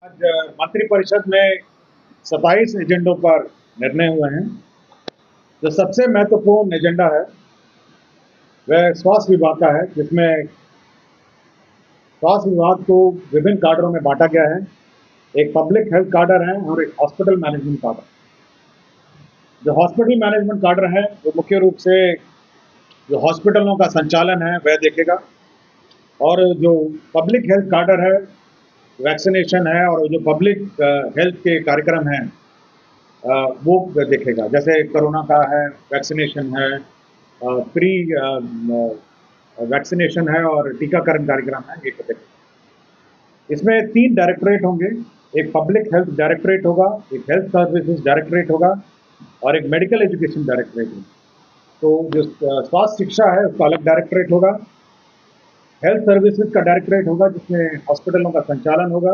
आज मंत्रिपरिषद में 27 एजेंडों पर निर्णय हुए हैं। जो सबसे महत्वपूर्ण एजेंडा है वह स्वास्थ्य विभाग का है, जिसमें स्वास्थ्य विभाग को विभिन्न काडरों में बांटा गया है। एक पब्लिक हेल्थ काडर है और एक हॉस्पिटल मैनेजमेंट काडर। जो हॉस्पिटल मैनेजमेंट काडर है वो मुख्य रूप से जो हॉस्पिटलों का संचालन है वह देखेगा, और जो पब्लिक हेल्थ काडर है वैक्सीनेशन है, और जो पब्लिक हेल्थ के कार्यक्रम हैं वो देखेगा। जैसे कोरोना का है, वैक्सीनेशन है, प्री वैक्सीनेशन है और टीकाकरण कार्यक्रम है, ये देखेगा। इसमें 3 डायरेक्टरेट होंगे। एक पब्लिक हेल्थ डायरेक्टरेट होगा, एक हेल्थ सर्विसेज डायरेक्टरेट होगा और एक मेडिकल एजुकेशन डायरेक्टरेट होगा। तो जो स्वास्थ्य शिक्षा है उसका अलग डायरेक्टरेट होगा, हेल्थ सर्विसेज का डायरेक्टरेट होगा जिसमें हॉस्पिटलों का संचालन होगा,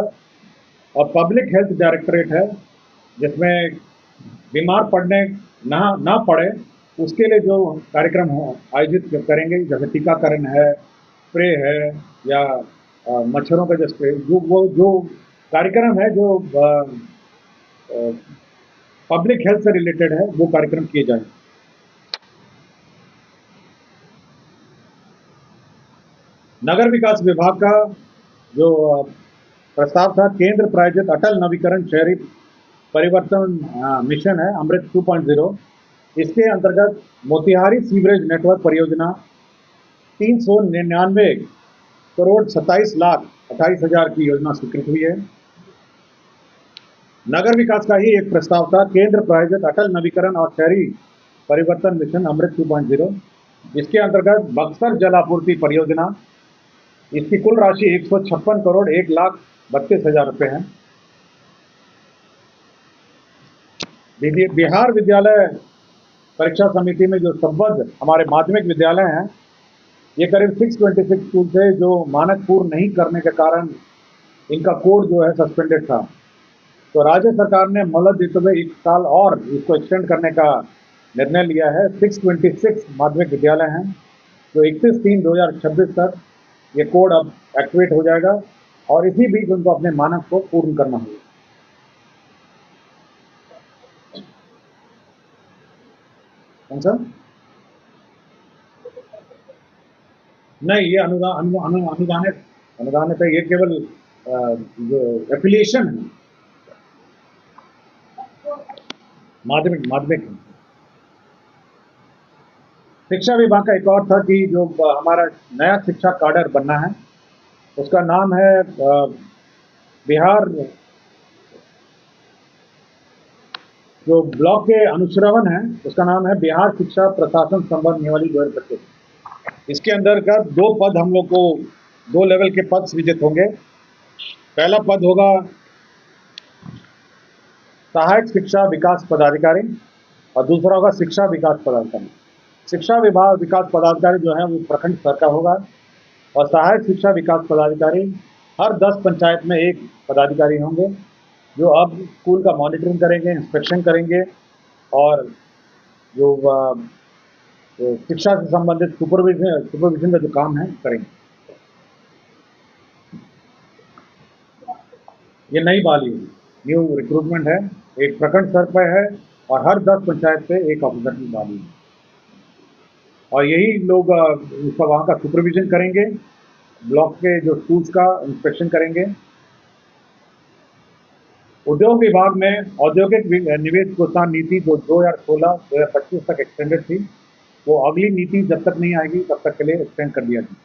और पब्लिक हेल्थ डायरेक्टरेट है जिसमें बीमार पड़ने ना पड़े उसके लिए जो कार्यक्रम हो आयोजित करेंगे, जैसे टीकाकरण है, स्प्रे है, या मच्छरों का जो स्प्रे, जो कार्यक्रम है जो पब्लिक हेल्थ से रिलेटेड है वो कार्यक्रम किए जाएंगे। नगर विकास विभाग का जो प्रस्ताव था, केंद्र प्रायोजित अटल नवीकरण शहरी परिवर्तन मिशन है अमृत 2.0। इसके अंतर्गत मोतिहारी सीवरेज नेटवर्क परियोजना 399 करोड़ 27 लाख 28 हजार की योजना स्वीकृत हुई है। नगर विकास का ही एक प्रस्ताव था, केंद्र प्रायोजित अटल नवीकरण और शहरी परिवर्तन मिशन अमृत 2.0। इसके अंतर्गत बक्सर जल आपूर्ति परियोजना, इसकी कुल राशि 156 करोड़ 1 लाख 32 हजार रुपये है। बिहार विद्यालय परीक्षा समिति में जो संबद्ध हमारे माध्यमिक विद्यालय हैं, ये करीब 626 स्कूल थे जो मानक पूर्ण नहीं करने के कारण इनका कोड जो है सस्पेंडेड था। तो राज्य सरकार ने मोहलत देते हुए 1 साल और इसको एक्सटेंड करने का निर्णय लिया है। 626 माध्यमिक विद्यालय हैं जो 31/3/2026 तक ये कोड अब एक्टिवेट हो जाएगा, और इसी बीच उनको अपने मानक को पूर्ण करना होगा। कौन सा? नहीं, ये अनुदानित है। ये केवल जो एफिलिएशन है माध्यमिक है। शिक्षा विभाग का एक और था कि जो हमारा नया शिक्षा काडर बनना है उसका नाम है बिहार, जो ब्लॉक के अनुश्रवण है उसका नाम है बिहार शिक्षा प्रशासन संबंध नियमावली 2025। इसके अंतर्गत 2 पद हम लोग को 2 लेवल के पद सृजित होंगे। पहला पद होगा सहायक शिक्षा विकास पदाधिकारी और दूसरा होगा शिक्षा विकास पदाधिकारी। शिक्षा विभाग विकास पदाधिकारी जो है वो प्रखंड स्तर का होगा, और सहायक शिक्षा विकास पदाधिकारी हर 10 पंचायत में एक पदाधिकारी होंगे जो अब स्कूल का मॉनिटरिंग करेंगे, इंस्पेक्शन करेंगे, और जो शिक्षा से संबंधित सुपरविजन का जो काम है करेंगे। ये नई बहाली है, न्यू रिक्रूटमेंट है, एक प्रखंड स्तर पर है और हर 10 पंचायत पे एक ऑफिसर की बहाली है, और यही लोग उसका वहाँ का सुपरविजन करेंगे, ब्लॉक के जो स्कूल्स का इंस्पेक्शन करेंगे। उद्योग विभाग में औद्योगिक निवेश प्रोत्साहन नीति जो 2016-2025 तक एक्सटेंडेड थी, वो अगली नीति जब तक नहीं आएगी तब तक के लिए एक्सटेंड कर दिया गया।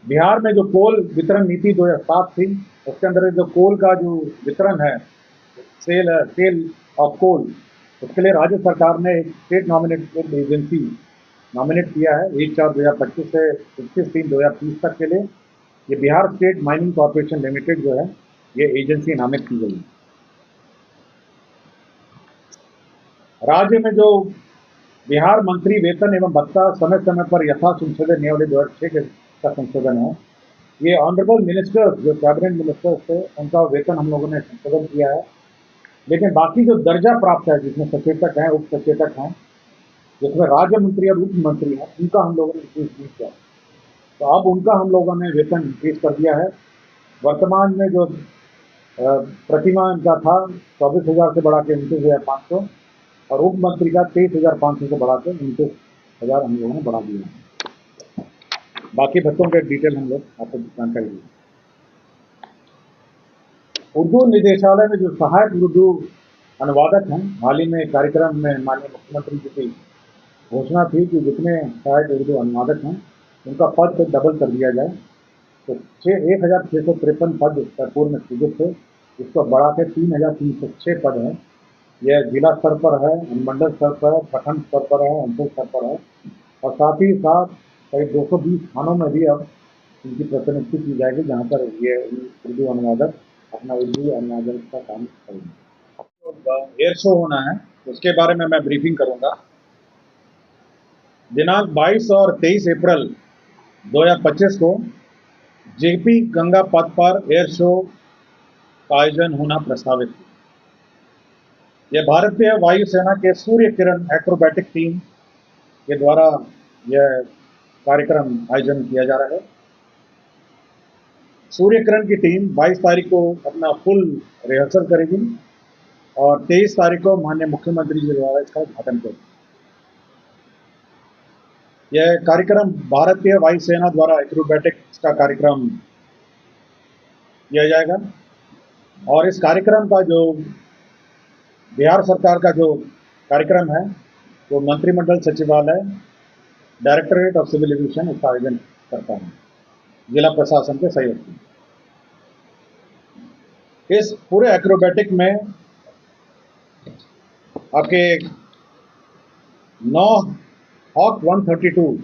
बिहार में जो कोल वितरण नीति 2007 थी, उसके अंदर जो कोल का जो वितरण है, सेल ऑफ कोल, उसके लिए राज्य सरकार ने एक स्टेट नॉमिनेटेड एजेंसी नॉमिनेट किया है 1/4/2025 से 31/3/2030 तक के लिए। ये Bihar state mining corporation limited जो है ये एजेंसी नामित की गई है। राज्य में जो बिहार मंत्री वेतन एवं भत्ता समय समय पर यथा संशोधन नियमावली 2006 का संशोधन है। ये ऑनरेबल मिनिस्टर्स जो कैबिनेट मिनिस्टर्स थे उनका वेतन हम लोगों ने संशोधन किया है, लेकिन बाकी जो दर्जा प्राप्त है जिसमें सचेतक हैं, उप सचेतक हैं, जिसमें राज्य मंत्री और उप मंत्री हैं, उनका हम लोगों ने इंक्रीज नहीं किया। तो अब उनका हम लोगों ने वेतन इंक्रीज कर दिया है। वर्तमान में जो प्रतिमाह इनका था 24,000 से बढ़ा के 29,500 और उप मंत्री का 23,500 से बढ़ा के 29,000 हम लोगों ने बढ़ा दिया है। बाकी भत्तों के डिटेल हम लोग आपको जानकारी देंगे। उर्दू निदेशालय में जो सहायक उर्दू अनुवादक हैं, हाल ही में कार्यक्रम में माननीय मुख्यमंत्री जी की घोषणा थी कि जितने सहायक उर्दू अनुवादक हैं उनका पद को डबल कर दिया जाए। तो 1,653 पद पूर्व में सृजित थे, इसको बढ़ा के 3,306 पद हैं। यह जिला स्तर पर है, अनुमंडल स्तर पर है, प्रखंड स्तर पर है, अंचल स्तर पर है और साथ ही साथ करीब 220 थानों में भी अब इनकी प्रतिनियुक्ति की जाएगी, जहाँ पर ये उर्दू अनुवादक अपना उर्दू अनुवादक का काम करेंगे। एयर शो होना है, उसके बारे में मैं ब्रीफिंग करूंगा। दिनांक 22 और 23 अप्रैल 2025 को जेपी गंगा पथ पर एयर शो का आयोजन होना प्रस्तावित है। यह भारतीय वायुसेना के सूर्य किरण एक्रोबैटिक टीम के द्वारा यह कार्यक्रम आयोजन किया जा रहा है। सूर्य किरण की टीम 22 तारीख को अपना फुल रिहर्सल करेगी और 23 तारीख को माननीय मुख्यमंत्री जी द्वारा इसका उद्घाटन करेगी। यह कार्यक्रम भारतीय वायुसेना द्वारा एक्रोबैटिक्स का कार्यक्रम किया जाएगा और इस कार्यक्रम का जो बिहार सरकार का जो कार्यक्रम है वो मंत्रिमंडल सचिवालय डायरेक्टरेट ऑफ सिविल एविएशन इसका आयोजन करता है, जिला प्रशासन के सहयोग से। इस पूरे एक्रोबैटिक में आपके 9 हॉक 132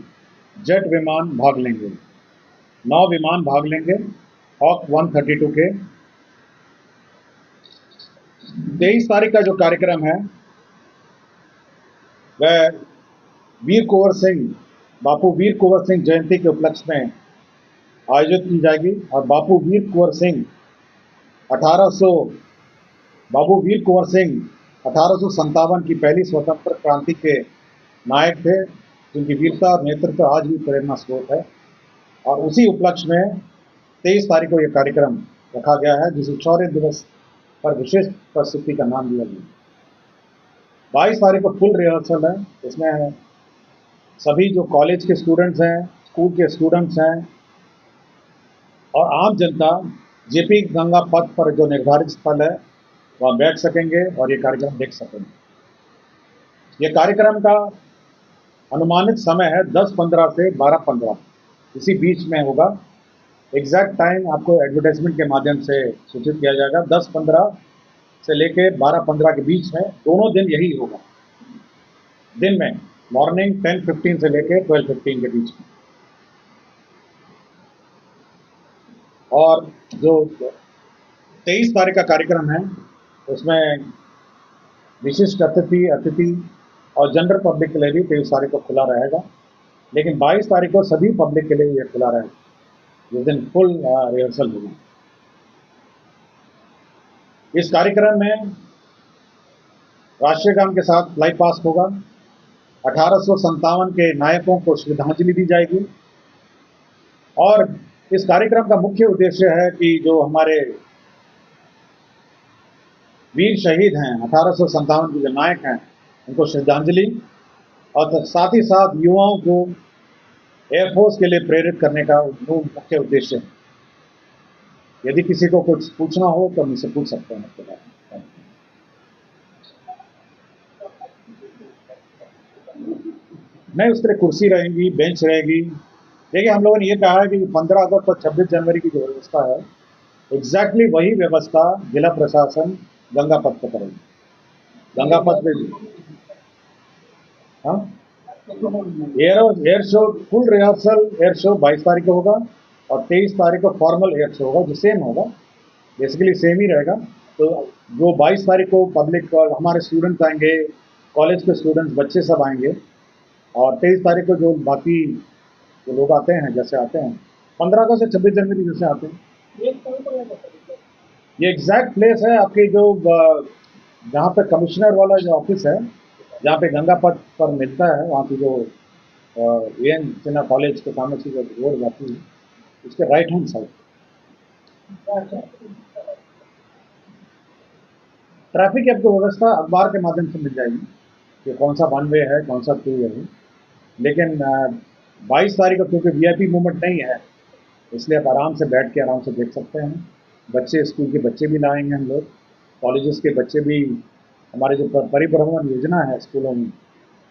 जेट विमान भाग लेंगे, 9 विमान भाग लेंगे हॉक 132 के। 23 तारीख का जो कार्यक्रम है वह बापू वीर कुंवर सिंह जयंती के उपलक्ष्य में आयोजित की जाएगी और बापू वीर कुंवर सिंह 1857 की पहली स्वतंत्र क्रांति के नायक थे, जिनकी वीरता और नेतृत्व आज भी प्रेरणा स्रोत है। और उसी उपलक्ष्य में 23 तारीख को यह कार्यक्रम रखा गया है, जिसे शौर्य दिवस पर विशेष प्रस्तुति का नाम दिया गया। 22 तारीख को फुल रिहर्सल है। इसमें सभी जो कॉलेज के स्टूडेंट्स हैं, स्कूल के स्टूडेंट्स हैं और आम जनता जेपी गंगा पथ पर जो निर्धारित स्थल है वहाँ बैठ सकेंगे और ये कार्यक्रम देख सकेंगे। ये कार्यक्रम का अनुमानित समय है 10:15 से 12:15, इसी बीच में होगा। एग्जैक्ट टाइम आपको एडवर्टाइजमेंट के माध्यम से सूचित किया जाएगा। 10:15 से लेके 12:15 के बीच में दोनों दिन यही होगा। दिन में मॉर्निंग 10:15 से लेके 12:15 के बीच में। और जो 23 तारीख का कार्यक्रम है उसमें विशिष्ट अतिथि और जनरल पब्लिक के लिए भी 23 तारीख को खुला रहेगा, लेकिन 22 तारीख को सभी पब्लिक के लिए यह खुला रहेगा, जिस दिन फुल रिहर्सल होगी। इस कार्यक्रम में राष्ट्रीय गान के साथ फ्लाई पास्ट होगा। 1857 के नायकों को श्रद्धांजलि दी जाएगी और इस कार्यक्रम का मुख्य उद्देश्य है कि जो हमारे वीर शहीद हैं, 1857 के जो नायक हैं, उनको श्रद्धांजलि और साथ ही साथ युवाओं को एयरफोर्स के लिए प्रेरित करने का मुख्य उद्देश्य है। यदि किसी को कुछ पूछना हो तो मुझसे पूछ सकते हैं आपके बारे में। नहीं, उस तरह कुर्सी रहेगी, बेंच रहेगी। देखिए, हम लोगों ने ये कहा है कि 15 अगस्त और 26 जनवरी की जो व्यवस्था है, एग्जैक्टली वही व्यवस्था जिला प्रशासन गंगा पथ पर करेगी। गंगा पथ पे हाँ, air show full rehearsal air show 22 तारीख को होगा और 23 तारीख को फॉर्मल एयर शो होगा, जो सेम होगा, बेसिकली सेम ही रहेगा। तो जो 22 तारीख को पब्लिक और हमारे स्टूडेंट्स आएंगे, कॉलेज के स्टूडेंट्स, बच्चे सब आएंगे और 23 तारीख को जो बाकी जो लोग आते हैं, जैसे आते हैं 15 अगस्त से 26 जनवरी जैसे आते हैं। ये एग्जैक्ट प्लेस है आपकी जो जहाँ पे कमिश्नर वाला जो ऑफिस है, जहाँ पे गंगा पथ पर मिलता है, वहाँ की जो एन सिन्हा कॉलेज के सामने से जो रोड जाती है उसके राइट हैंड साइड ट्रैफिक आपको व्यवस्था अखबार के माध्यम से मिल जाएगी कि कौन सा वन वे है, कौन सा टू वे है। लेकिन 22 तारीख को क्योंकि वीआईपी मूवमेंट नहीं है, इसलिए आप आराम से बैठ के आराम से देख सकते हैं। बच्चे, स्कूल के बच्चे भी लाएंगे हम लोग, कॉलेजेस के बच्चे भी, हमारे जो परिभ्रमण योजना है स्कूलों में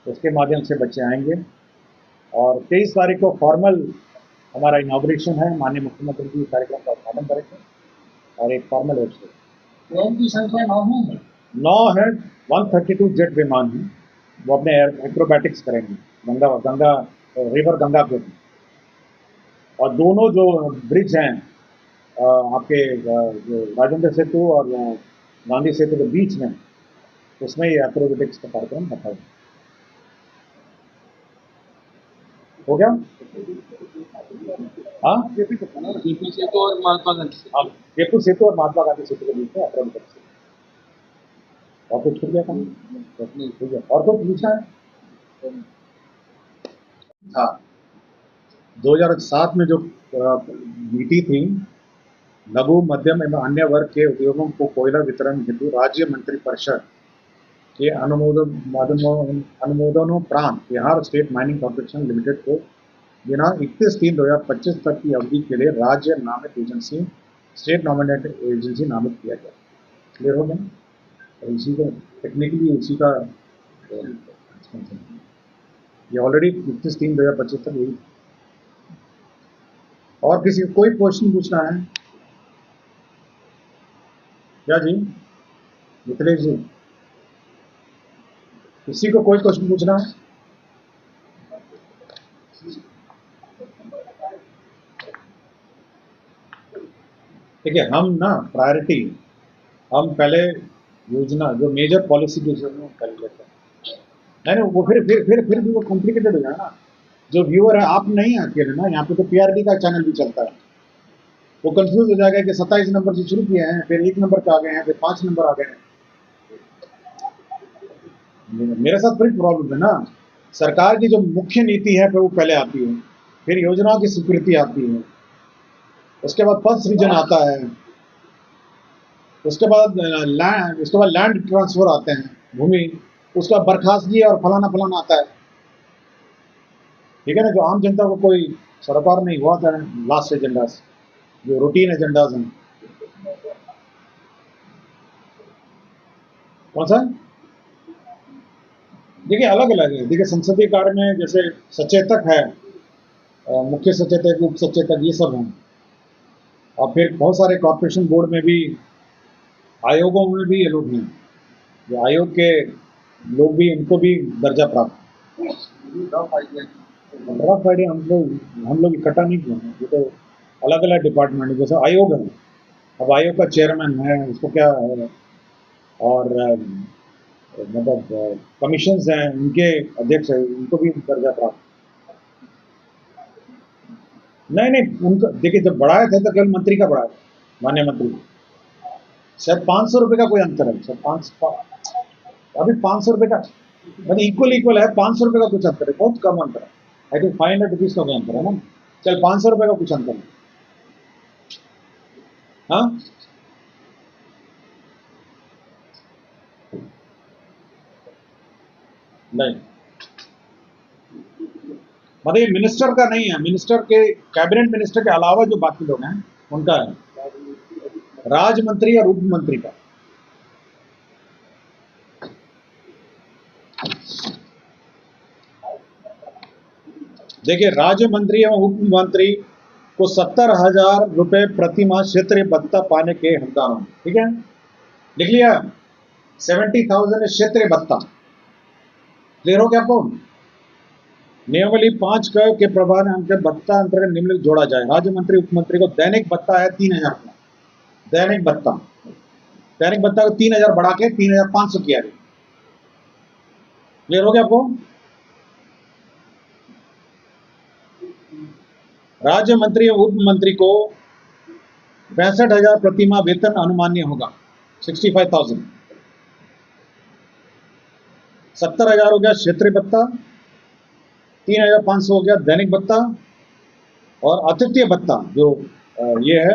उसके माध्यम से बच्चे आएंगे। और 23 तारीख को फॉर्मल हमारा इनाग्रेशन है, माननीय मुख्यमंत्री जी कार्यक्रम का उद्घाटन करेंगे और एक फॉर्मल वेबसाइट। प्लेन की संख्या 9 है। 9 है, 132 जेट विमान है, वो अपने एक्रोबैटिक्स करेंगे गंगा रिवर गंगा के। और दोनों जो ब्रिज हैं आपके जो राजेंद्र सेतु और गांधी सेतु के बीच में, उसमें ये एक्रोबैटिक्स का कार्यक्रम रखा है। हो गया? हाँ, जेपी सेतु और महात्मा गांधी सेतु। हाँ, जयपुर सेतु और महात्मा गांधी सेतु के बीच में एक्रोबैटिक्स। और कुछ छूट गया था? नहीं, छूट गया। और कुछ पूछा है? हाँ, 2007 में जो नीति थी, लघु मध्यम एवं अन्य वर्ग के उद्योगों को कोयला वितरण हेतु राज्य मंत्रिपरिषद के अनुमोदनोपरांत Bihar state mining corporation limited को दिनांक 31/3/2025 तक की अवधि के लिए राज्य नामित एजेंसी, स्टेट नॉमिनेटेड एजेंसी नामित किया गया। क्लियर हो गया? और इसी का टेक्निकली इसी का ये ऑलरेडी 31/3/2025 तक हुई। और किसी को कोई क्वेश्चन पूछना है क्या जी? मिथिलेश जी, किसी को कोई क्वेश्चन पूछना है? देखिए, हम ना प्रायोरिटी, हम पहले योजना जो मेजर पॉलिसी डिसीजन कर लेते हैं। नहीं, वो फिर भी वो कॉम्प्लिकेटेड हो जाए ना। जो व्यूअर है, आप नहीं अकेले ना, यहाँ पे तो पीआरडी का चैनल भी चलता है, वो कंफ्यूज हो जाएगा कि 27 नंबर से शुरू किए हैं, फिर 1 नंबर पे आ गए हैं, फिर 5 नंबर आ गए हैं। मेरे साथ बड़ी प्रॉब्लम है ना। सरकार की जो मुख्य नीति है फिर वो पहले आती है, फिर योजनाओं की स्वीकृति आती है, उसके बाद पद सृजन आता है, उसके बाद लैंड ट्रांसफर आते हैं, भूमि, उसका बर्खास्तगी और फलाना फलाना आता है। ठीक है ना? जो आम जनता को कोई सरोकार नहीं हुआ था लास्ट एजेंडा से, जो रूटीन एजेंडाज हैं। कौन सा? देखिए, अलग अलग है। देखिए, संसदीय कार्य में जैसे सचेतक है, मुख्य सचेतक, उप सचेतक, ये सब हैं। और फिर बहुत सारे कॉर्पोरेशन बोर्ड में भी, आयोगों में भी ये लोग हैं, जो आयोग के लोग भी, उनको भी दर्जा प्राप्त। रफ आइडिया हम लोग इकट्ठा नहीं किए हैं, ये तो अलग अलग डिपार्टमेंट है। जैसे आयोग है, अब आयोग का चेयरमैन है, उसको क्या है, और मतलब कमीशंस हैं, उनके अध्यक्ष है, उनको भी दर्जा प्राप्त। नहीं, उनका देखिए, जब बढ़ाए थे तो केवल मंत्री का बढ़ाया, माननीय मंत्री, शायद 500 रुपये का कोई अंतर है, शायद 500, अभी 500 रुपये का, मतलब इक्वल है, 500 रुपये का कुछ अंतर है, बहुत कम अंतर है। आई थिंक 500 रुपीज का कोई अंतर है ना, चल 500 रुपये का कुछ अंतर है। हाँ, नहीं, मतलब ये मिनिस्टर का नहीं है, मिनिस्टर के, कैबिनेट मिनिस्टर के अलावा जो बाकी लोग हैं उनका है, राज्य मंत्री और उप मंत्री का। देखिए, राज्य मंत्री एवं उप मंत्री को 70,000 रुपये प्रति माह क्षेत्रीय भत्ता पाने के हकदार होंगे। ठीक है, लिख लिया? 70,000 क्षेत्रीय भत्ता। क्लियर हो गया आपको? नियमावली 5 के प्रभाव अंतर्गत भत्ता अंतर्गत निम्नलिखित जोड़ा जाए। राज्य मंत्री उप मंत्री को दैनिक भत्ता है 3,000 का, दैनिक भत्ता को 3,000 बढ़ा के 3,500 किया गया। क्लियर हो गया आपको? राज्य मंत्री और उप मंत्री को 65,000 प्रति माह वेतन अनुमान्य होगा, 65,000। 70,000 हो गया क्षेत्रीय भत्ता, 3,500 हो गया दैनिक भत्ता, और अतिथ्य भत्ता जो ये है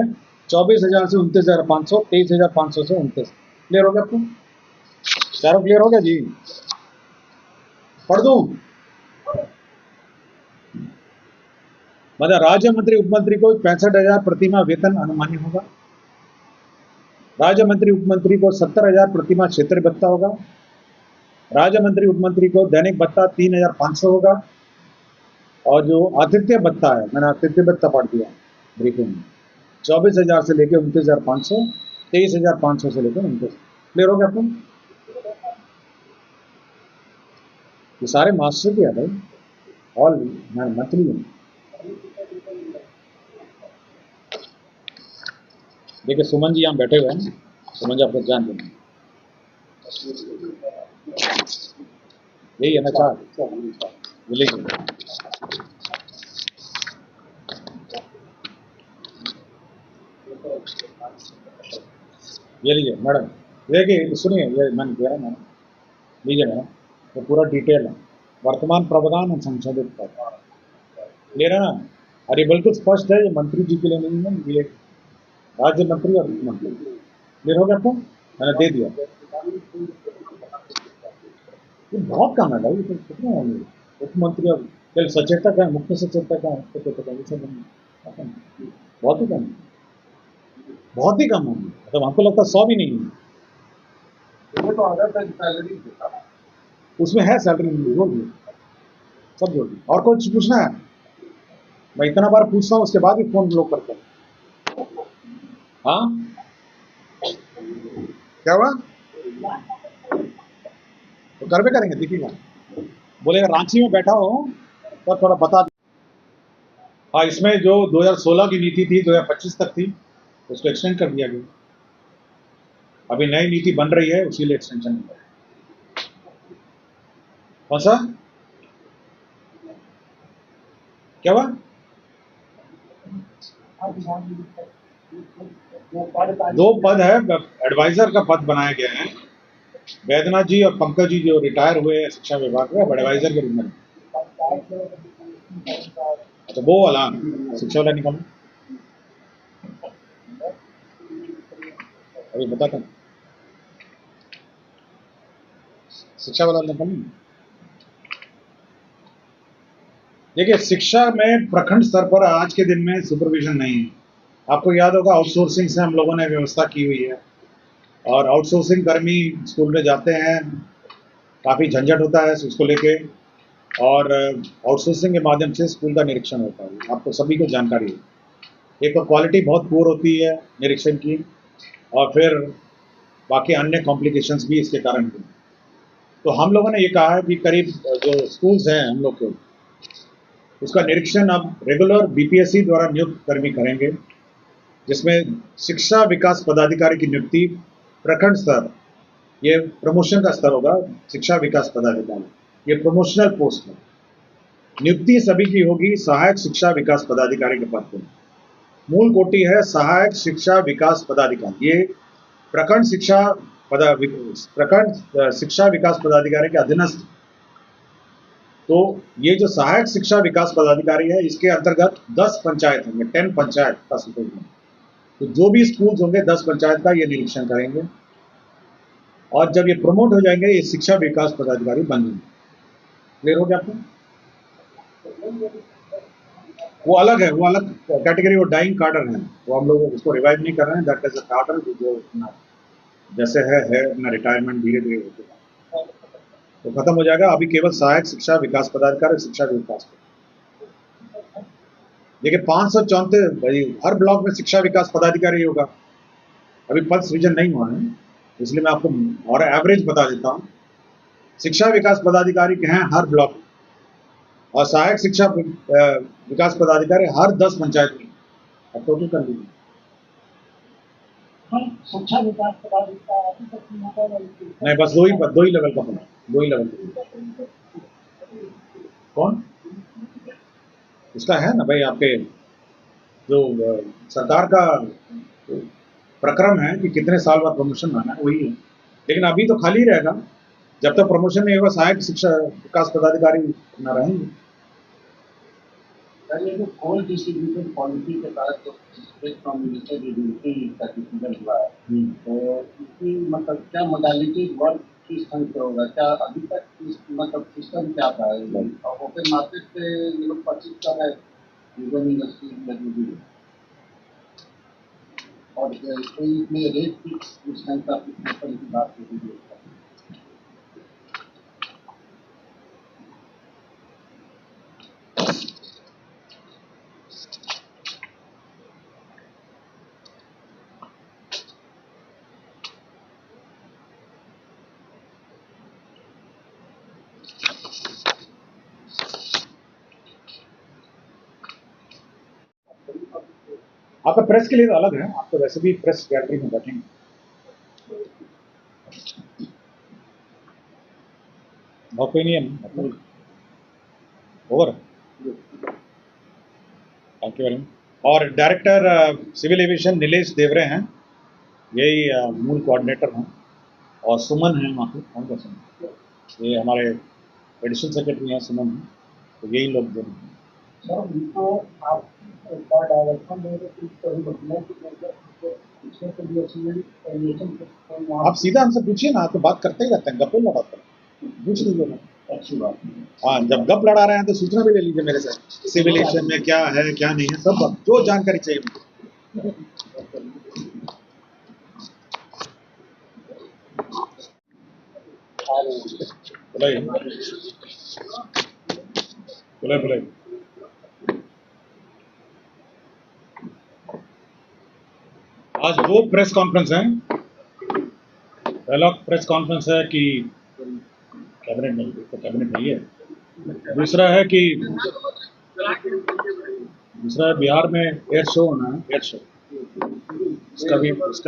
24,000 से 29,500, 23,500 से 29। क्लियर हो गया आपको? चारों क्लियर हो गया जी? पढ़ दूं? मतलब राज्य मंत्री उपमंत्री को 65,000 प्रतिमाह वेतन अनुमान्य होगा। राज्य मंत्री उपमंत्री को 70,000 प्रतिमाह क्षेत्रीय भत्ता होगा। राज्य मंत्री उपमंत्री को दैनिक भत्ता 3,500 होगा। और जो आतिथ्य भत्ता है, मैंने आतिथ्य भत्ता पढ़ दिया ब्रीफिंग में, 24,000 से लेकर 29,500, 23,500 से लेकर 29। क्लियर हो गया आपको? ये सारे मास्टर के है भाई, ऑल मंथली है। देखिए सुमन जी यहाँ बैठे हुए हैं, सुमन जी आपको जान देंगे, यही है ना चार बोलिए। ये लीजिए मैडम, देखिए सुनिए, ये मैंने कह रहा हूँ मैडम, लीजिए मैडम, तो पूरा डिटेल है, वर्तमान प्रावधान और संशोधित प्रावधान। क्लियर है ना? और ये बिल्कुल स्पष्ट है, ये मंत्री जी के लिए नहीं है, ये राज्य मंत्री और मुख्यमंत्री। क्लियर हो गया आपको? मैंने दे दिया। ये बहुत कम है भाई, तो कितने होंगे मुख्यमंत्री और कल सचेतक है, मुख्य सचेतक है, बहुत ही कम है, बहुत ही कम होंगे। मतलब हमको लगता है 100 भी नहीं है। तो आधा तक सैलरी उसमें है सैलरी जोड़ दी, सब जोड़ दी। और कुछ पूछना है? मैं इतना बार पूछता हूँ, उसके बाद भी फोन ब्लॉक करते हैं। हाँ क्या हुआ? तो घर पे करेंगे, दिखेगा, बोलेगा रांची में बैठा हो तो थोड़ा बता। हाँ, इसमें जो 2016 की नीति थी 2025 तक थी, उसको एक्सटेंड कर दिया गया। अभी नई नीति बन रही है, उसी लिए एक्सटेंशन हो रहा है। कौन सा? क्या हुआ? दो पद है, एडवाइजर का पद बनाया गया है। वैद्यनाथ जी और पंकज जी जो रिटायर हुए हैं शिक्षा विभाग में, एडवाइजर के रूप में। अच्छा वो वाला शिक्षा वाला निकालो, अभी बताता हूँ, शिक्षा वाला निकालो। देखिए शिक्षा में प्रखंड स्तर पर आज के दिन में सुपरविजन नहीं है। आपको याद होगा आउटसोर्सिंग से हम लोगों ने व्यवस्था की हुई है, और आउटसोर्सिंग कर्मी स्कूल में जाते हैं, काफ़ी झंझट होता है उसको लेके, और आउटसोर्सिंग के माध्यम से स्कूल का निरीक्षण होता है, आपको सभी को जानकारी है। एक तो क्वालिटी बहुत पुअर होती है निरीक्षण की, और फिर बाकी अन्य कॉम्प्लिकेशंस भी इसके कारण हुए। तो हम लोगों ने ये कहा है कि करीब जो स्कूल्स हैं हम लोग के, उसका निरीक्षण अब रेगुलर बीपीएससी द्वारा नियुक्त कर्मी करेंगे, जिसमें शिक्षा विकास पदाधिकारी की नियुक्ति प्रखंड स्तर, ये प्रमोशन का स्तर होगा, शिक्षा विकास पदाधिकारी, ये प्रमोशनल पोस्ट है। नियुक्ति सभी की होगी सहायक शिक्षा विकास पदाधिकारी के पद पर। मूल कोटि है सहायक शिक्षा विकास पदाधिकारी, ये प्रखंड शिक्षा विकास पदाधिकारी के अधीनस्थ। तो ये जो सहायक शिक्षा विकास पदाधिकारी है, इसके अंतर्गत 10 पंचायत होंगे, 10 पंचायत का सुपरविजन। तो जो भी स्कूल होंगे 10 पंचायत का ये निरीक्षण करेंगे, और जब ये प्रमोट हो जाएंगे ये शिक्षा विकास पदाधिकारी बन जाएंगे। क्लियर हो गया आपको? वो अलग है, वो अलग कैटेगरी, वो डाइंग कार्डर है, वो हम लोग उसको रिवाइव नहीं कर रहे हैं। दैट इज अ कार्डर जो जैसे है अपना रिटायरमेमेंट धीरे धीरे होते तो खत्म हो जाएगा। अभी केवल सहायक शिक्षा विकास पदाधिकारी, शिक्षा विकास। देखिए 534 भाई, हर ब्लॉक में शिक्षा विकास पदाधिकारी होगा। अभी पद सृजन नहीं हुआ है, इसलिए मैं आपको और एवरेज बता देता हूँ। शिक्षा विकास पदाधिकारी के हैं हर ब्लॉक, और सहायक शिक्षा विकास पदाधिकारी हर 10 पंचायत में। अब टोटल कर लीजिए। शिक्षा विकास पदाधिकारी नहीं, बस दो ही लेवल का बना, 2 ही लेवल। कौन? इसका है ना भाई, आपके जो सरकार का प्रक्रम है कि कितने साल बाद प्रमोशन आना है, वही है। लेकिन अभी तो खाली रहेगा, जब तक प्रमोशन नहीं होगा सहायक शिक्षा विकास पदाधिकारी न रहेंगे। सर ये जो कोल डिस्ट्रीब्यूशन पॉलिसी के तहत जो स्टेट फ्रॉम मिनिस्टर एजेंसी का डिसीजन हुआ है, तो इसकी मतलब क्या मोडालिटीज वर्क किस ढंग से होगा? क्या अभी तक मतलब सिस्टम क्या था? और ओपन मार्केट से ये लोग परचेज कर रहे हैं इंडस्ट्री में भी, और कोई इसमें रेट फिक्स किस ढंग का की बात होती है? आपका प्रेस के लिए तो अलग है, आप तो वैसे भी प्रेस गैलरी में बैठेंगे। Opinion over. Thank you very much. और डायरेक्टर सिविल एविएशन नीलेश देवरे हैं, यही मूल कोऑर्डिनेटर हैं, और सुमन है वहाँ पे। कौन का सुमन? ये हमारे एडिशनल सेक्रेटरी हैं सुमन हैं, तो यही लोग जो हैं। सर उनको आप एक बार डायरेक्शन देंगे तो कभी बदलने की पीछे के लिए सिविल एविएशन आप सीधा हमसे पूछिए ना, आप तो बात करते ही रहते हैं, गप्पे लड़ाते हैं, पूछ लीजिए ना। अच्छी बात है। हाँ, जब गप लड़ा रहे हैं तो सूचना भी ले लीजिए मेरे से, सिविल एविएशन में क्या है क्या नहीं है, सब जो जानकारी चाहिए मुझे। बुलाइए बुलाइए बुलाइए। आज दो प्रेस कॉन्फ्रेंस हैं। पहला प्रेस कॉन्फ्रेंस है कि कैबिनेट में, तो कैबिनेट नहीं है। दूसरा है कि बिहार में एयर शो होना है, एयर शो। इसका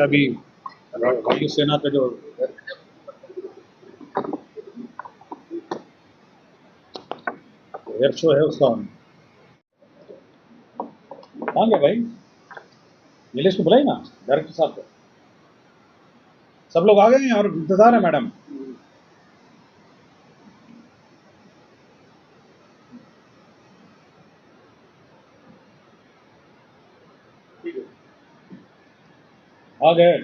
भी वायुसेना का जो एयर शो है उसका होना। कहाँ गया भाई? नीलेश को बुलाई ना, डायरेक्टर साहब को। सब लोग आ गए हैं और इंतजार है मैडम। आ गए।